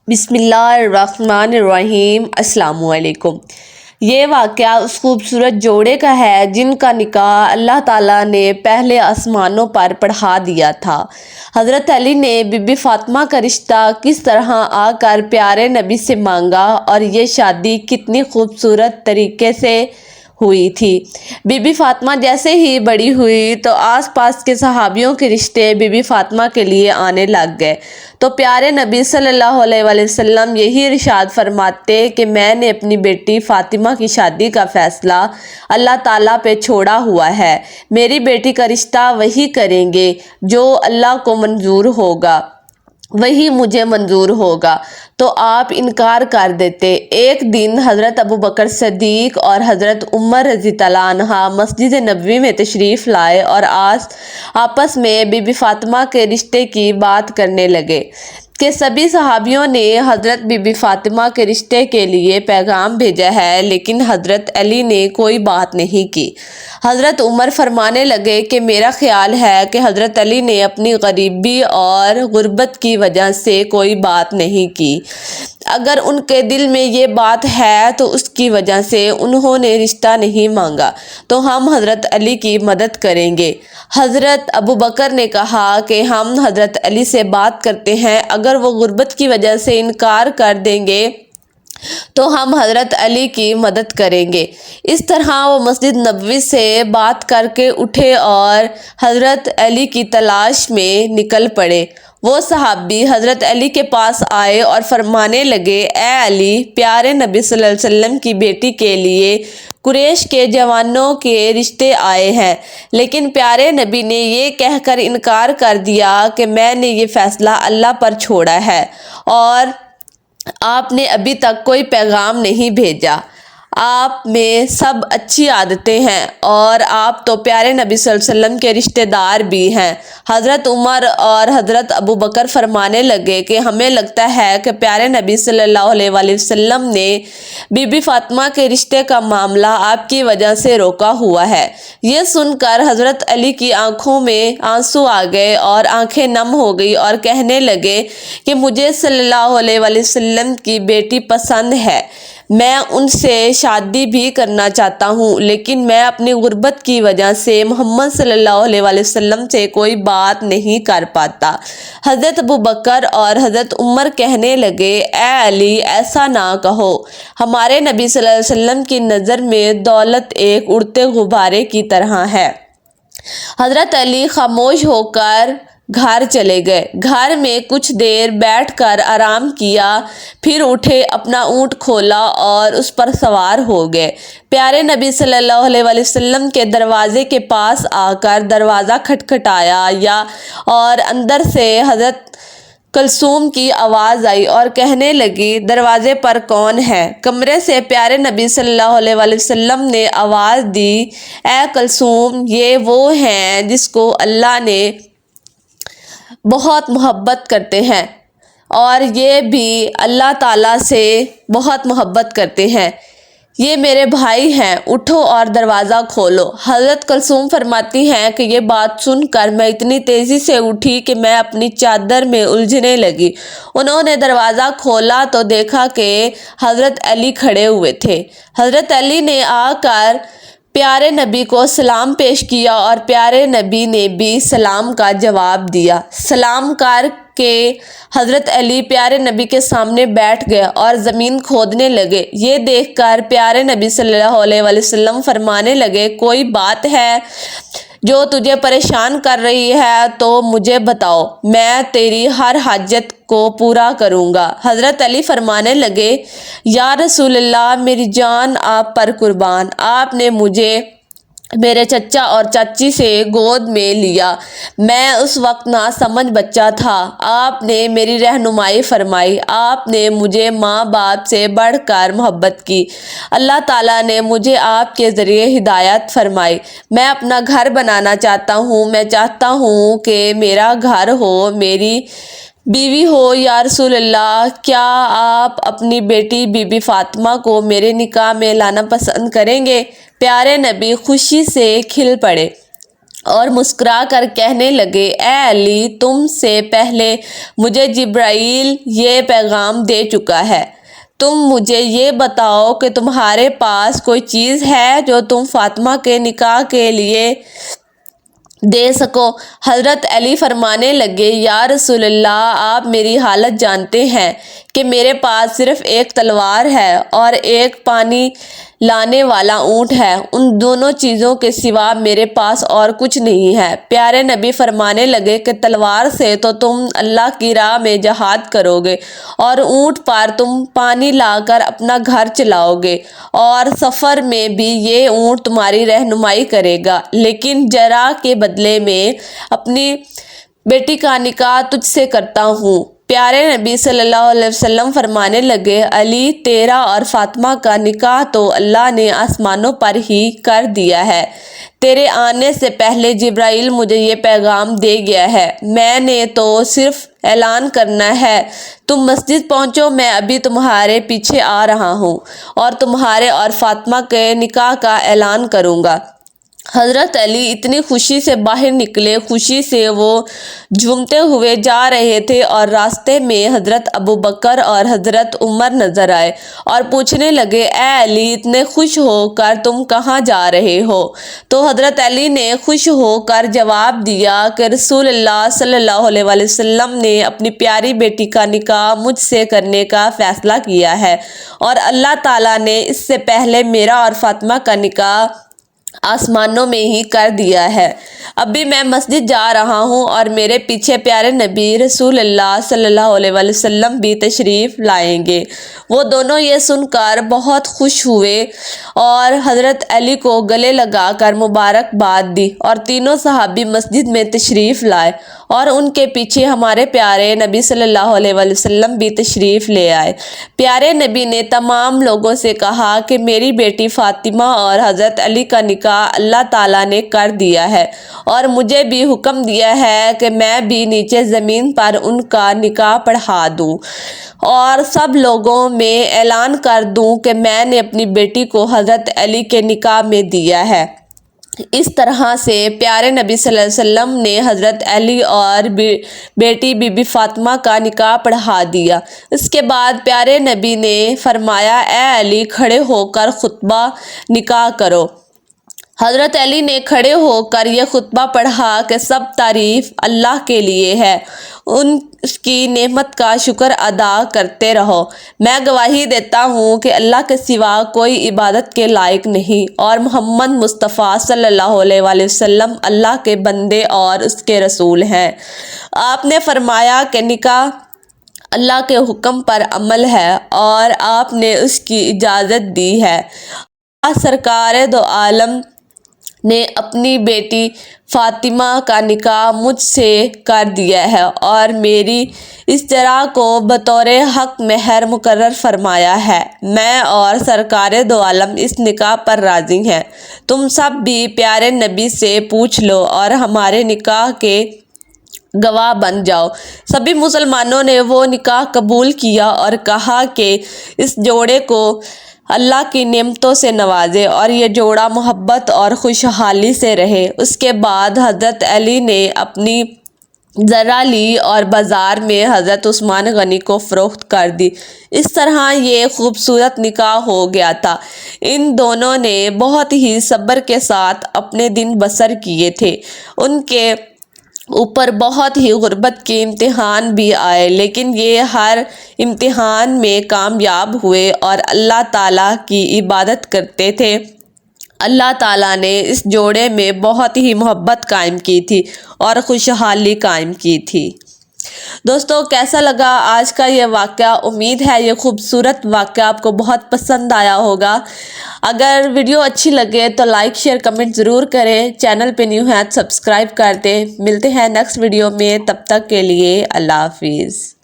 بسم اللہ الرحمن الرحیم۔ السلام علیکم۔ یہ واقعہ اس خوبصورت جوڑے کا ہے جن کا نکاح اللہ تعالیٰ نے پہلے آسمانوں پر پڑھا دیا تھا۔ حضرت علی نے بی بی فاطمہ کا رشتہ کس طرح آ کر پیارے نبی سے مانگا اور یہ شادی کتنی خوبصورت طریقے سے ہوئی تھی۔ بی بی فاطمہ جیسے ہی بڑی ہوئی تو آس پاس کے صحابیوں کے رشتے بی بی فاطمہ کے لیے آنے لگ گئے، تو پیارے نبی صلی اللہ علیہ وسلم یہی ارشاد فرماتے کہ میں نے اپنی بیٹی فاطمہ کی شادی کا فیصلہ اللہ تعالیٰ پہ چھوڑا ہوا ہے، میری بیٹی کا رشتہ وہی کریں گے جو اللہ کو منظور ہوگا، وہی مجھے منظور ہوگا۔ تو آپ انکار کر دیتے۔ ایک دن حضرت ابوبکر صدیق اور حضرت عمر رضی اللہ عنہ مسجد نبوی میں تشریف لائے اور آپس میں بی بی فاطمہ کے رشتے کی بات کرنے لگے کہ سبھی صحابیوں نے حضرت بی بی فاطمہ کے رشتے کے لیے پیغام بھیجا ہے لیکن حضرت علی نے کوئی بات نہیں کی۔ حضرت عمر فرمانے لگے کہ میرا خیال ہے کہ حضرت علی نے اپنی غریبی اور غربت کی وجہ سے کوئی بات نہیں کی، اگر ان کے دل میں یہ بات ہے تو اس کی وجہ سے انہوں نے رشتہ نہیں مانگا، تو ہم حضرت علی کی مدد کریں گے۔ حضرت ابوبکر نے کہا کہ ہم حضرت علی سے بات کرتے ہیں، اگر وہ غربت کی وجہ سے انکار کر دیں گے تو ہم حضرت علی کی مدد کریں گے۔ اس طرح وہ مسجد نبوی سے بات کر کے اٹھے اور حضرت علی کی تلاش میں نکل پڑے۔ وہ صحابی حضرت علی کے پاس آئے اور فرمانے لگے، اے علی، پیارے نبی صلی اللہ علیہ وسلم کی بیٹی کے لیے قریش کے جوانوں کے رشتے آئے ہیں، لیکن پیارے نبی نے یہ کہہ کر انکار کر دیا کہ میں نے یہ فیصلہ اللہ پر چھوڑا ہے اور آپ نے ابھی تک کوئی پیغام نہیں بھیجا۔ آپ میں سب اچھی عادتیں ہیں اور آپ تو پیارے نبی صلی اللہ علیہ وسلم کے رشتہ دار بھی ہیں۔ حضرت عمر اور حضرت ابوبکر فرمانے لگے کہ ہمیں لگتا ہے کہ پیارے نبی صلی اللہ علیہ وسلم نے بی بی فاطمہ کے رشتے کا معاملہ آپ کی وجہ سے روکا ہوا ہے۔ یہ سن کر حضرت علی کی آنکھوں میں آنسو آ گئے اور آنکھیں نم ہو گئی اور کہنے لگے کہ مجھے صلی اللہ علیہ وسلم کی بیٹی پسند ہے، میں ان سے شادی بھی کرنا چاہتا ہوں، لیکن میں اپنی غربت کی وجہ سے محمد صلی اللہ علیہ وسلم سے کوئی بات نہیں کر پاتا۔ حضرت ابوبکر اور حضرت عمر کہنے لگے، اے علی، ایسا نہ کہو، ہمارے نبی صلی اللہ علیہ وسلم کی نظر میں دولت ایک اڑتے غبارے کی طرح ہے۔ حضرت علی خاموش ہو کر گھر چلے گئے۔ گھر میں کچھ دیر بیٹھ کر آرام کیا، پھر اٹھے، اپنا اونٹ کھولا اور اس پر سوار ہو گئے۔ پیارے نبی صلی اللہ علیہ وسلم کے دروازے کے پاس آ کر دروازہ کھٹکھٹایا اور اندر سے حضرت کلثوم کی آواز آئی اور کہنے لگی، دروازے پر کون ہے؟ کمرے سے پیارے نبی صلی اللہ علیہ وسلم نے آواز دی، اے کلثوم، یہ وہ ہیں جس کو اللہ نے بہت محبت کرتے ہیں اور یہ بھی اللہ تعالیٰ سے بہت محبت کرتے ہیں، یہ میرے بھائی ہیں، اٹھو اور دروازہ کھولو۔ حضرت کلثوم فرماتی ہیں کہ یہ بات سن کر میں اتنی تیزی سے اٹھی کہ میں اپنی چادر میں الجھنے لگی۔ انہوں نے دروازہ کھولا تو دیکھا کہ حضرت علی کھڑے ہوئے تھے۔ حضرت علی نے آ کر پیارے نبی کو سلام پیش کیا اور پیارے نبی نے بھی سلام کا جواب دیا۔ سلام کر کے حضرت علی پیارے نبی کے سامنے بیٹھ گئے اور زمین کھودنے لگے۔ یہ دیکھ کر پیارے نبی صلی اللہ علیہ وسلم فرمانے لگے، کوئی بات ہے جو تجھے پریشان کر رہی ہے تو مجھے بتاؤ، میں تیری ہر حاجت کو پورا کروں گا۔ حضرت علی فرمانے لگے، یا رسول اللہ، میری جان آپ پر قربان، آپ نے مجھے میرے چچا اور چاچی سے گود میں لیا، میں اس وقت ناسمجھ بچہ تھا، آپ نے میری رہنمائی فرمائی، آپ نے مجھے ماں باپ سے بڑھ کر محبت کی، اللہ تعالیٰ نے مجھے آپ کے ذریعے ہدایت فرمائی، میں اپنا گھر بنانا چاہتا ہوں، میں چاہتا ہوں کہ میرا گھر ہو، میری بیوی ہو، یا رسول اللہ، کیا آپ اپنی بیٹی بی بی فاطمہ کو میرے نکاح میں لانا پسند کریں گے؟ پیارے نبی خوشی سے کھل پڑے اور مسکرا کر کہنے لگے، اے علی، تم سے پہلے مجھے جبرائیل یہ پیغام دے چکا ہے۔ تم مجھے یہ بتاؤ کہ تمہارے پاس کوئی چیز ہے جو تم فاطمہ کے نکاح کے لیے دے سکو۔ حضرت علی فرمانے لگے، یا رسول اللہ، آپ میری حالت جانتے ہیں کہ میرے پاس صرف ایک تلوار ہے اور ایک پانی لانے والا اونٹ ہے، ان دونوں چیزوں کے سوا میرے پاس اور کچھ نہیں ہے۔ پیارے نبی فرمانے لگے کہ تلوار سے تو تم اللہ کی راہ میں جہاد کرو گے اور اونٹ پر تم پانی لا کر اپنا گھر چلاؤ گے، اور سفر میں بھی یہ اونٹ تمہاری رہنمائی کرے گا، لیکن جرا کے بدلے میں اپنی بیٹی کا نکاح تجھ سے کرتا ہوں۔ پیارے نبی صلی اللہ علیہ وسلم فرمانے لگے، علی، تیرا اور فاطمہ کا نکاح تو اللہ نے آسمانوں پر ہی کر دیا ہے۔ تیرے آنے سے پہلے جبرائیل مجھے یہ پیغام دے گیا ہے، میں نے تو صرف اعلان کرنا ہے۔ تم مسجد پہنچو، میں ابھی تمہارے پیچھے آ رہا ہوں اور تمہارے اور فاطمہ کے نکاح کا اعلان کروں گا۔ حضرت علی اتنی خوشی سے باہر نکلے، خوشی سے وہ جھومتے ہوئے جا رہے تھے، اور راستے میں حضرت ابوبکر اور حضرت عمر نظر آئے اور پوچھنے لگے، اے علی، اتنے خوش ہو کر تم کہاں جا رہے ہو؟ تو حضرت علی نے خوش ہو کر جواب دیا کہ رسول اللہ صلی اللہ علیہ وسلم نے اپنی پیاری بیٹی کا نکاح مجھ سے کرنے کا فیصلہ کیا ہے، اور اللہ تعالیٰ نے اس سے پہلے میرا اور فاطمہ کا نکاح آسمانوں میں ہی کر دیا ہے۔ ابھی میں مسجد جا رہا ہوں اور میرے پیچھے پیارے نبی رسول اللہ صلی اللہ علیہ وسلم بھی تشریف لائیں گے۔ وہ دونوں یہ سن کر بہت خوش ہوئے اور حضرت علی کو گلے لگا کر مبارکباد دی، اور تینوں صحابی مسجد میں تشریف لائے، اور ان کے پیچھے ہمارے پیارے نبی صلی اللہ علیہ وسلم بھی تشریف لے آئے۔ پیارے نبی نے تمام لوگوں سے کہا کہ میری بیٹی فاطمہ اور حضرت علی کا نکاح اللہ تعالیٰ نے کر دیا ہے، اور مجھے بھی حکم دیا ہے کہ میں بھی نیچے زمین پر ان کا نکاح پڑھا دوں اور سب لوگوں میں اعلان کر دوں کہ میں نے اپنی بیٹی کو حضرت علی کے نکاح میں دیا ہے۔ اس طرح سے پیارے نبی صلی اللہ علیہ وسلم نے حضرت علی اور بیٹی بی بی فاطمہ کا نکاح پڑھا دیا۔ اس کے بعد پیارے نبی نے فرمایا، اے علی، کھڑے ہو کر خطبہ نکاح کرو۔ حضرت علی نے کھڑے ہو کر یہ خطبہ پڑھا کہ سب تعریف اللہ کے لیے ہے، اس کی نعمت کا شکر ادا کرتے رہو۔ میں گواہی دیتا ہوں کہ اللہ کے سوا کوئی عبادت کے لائق نہیں، اور محمد مصطفیٰ صلی اللہ علیہ وسلم اللہ کے بندے اور اس کے رسول ہیں۔ آپ نے فرمایا کہ نکاح اللہ کے حکم پر عمل ہے اور آپ نے اس کی اجازت دی ہے۔ سرکار دو عالم نے اپنی بیٹی فاطمہ کا نکاح مجھ سے کر دیا ہے اور میری استرا کو بطور حق مہر مقرر فرمایا ہے۔ میں اور سرکار دو عالم اس نکاح پر راضی ہیں۔ تم سب بھی پیارے نبی سے پوچھ لو اور ہمارے نکاح کے گواہ بن جاؤ۔ سبھی مسلمانوں نے وہ نکاح قبول کیا اور کہا کہ اس جوڑے کو اللہ کی نعمتوں سے نوازے اور یہ جوڑا محبت اور خوشحالی سے رہے۔ اس کے بعد حضرت علی نے اپنی ذرہ لی اور بازار میں حضرت عثمان غنی کو فروخت کر دی۔ اس طرح یہ خوبصورت نکاح ہو گیا تھا۔ ان دونوں نے بہت ہی صبر کے ساتھ اپنے دن بسر کیے تھے۔ ان کے اوپر بہت ہی غربت کے امتحان بھی آئے، لیکن یہ ہر امتحان میں کامیاب ہوئے اور اللہ تعالیٰ کی عبادت کرتے تھے۔ اللہ تعالیٰ نے اس جوڑے میں بہت ہی محبت قائم کی تھی اور خوشحالی قائم کی تھی۔ دوستو، کیسا لگا آج کا یہ واقعہ؟ امید ہے یہ خوبصورت واقعہ آپ کو بہت پسند آیا ہوگا۔ اگر ویڈیو اچھی لگے تو لائک، شیئر، کمنٹ ضرور کریں۔ چینل پہ نیو ہیں تو سبسکرائب کر دیں۔ ملتے ہیں نیکسٹ ویڈیو میں، تب تک کے لیے اللہ حافظ۔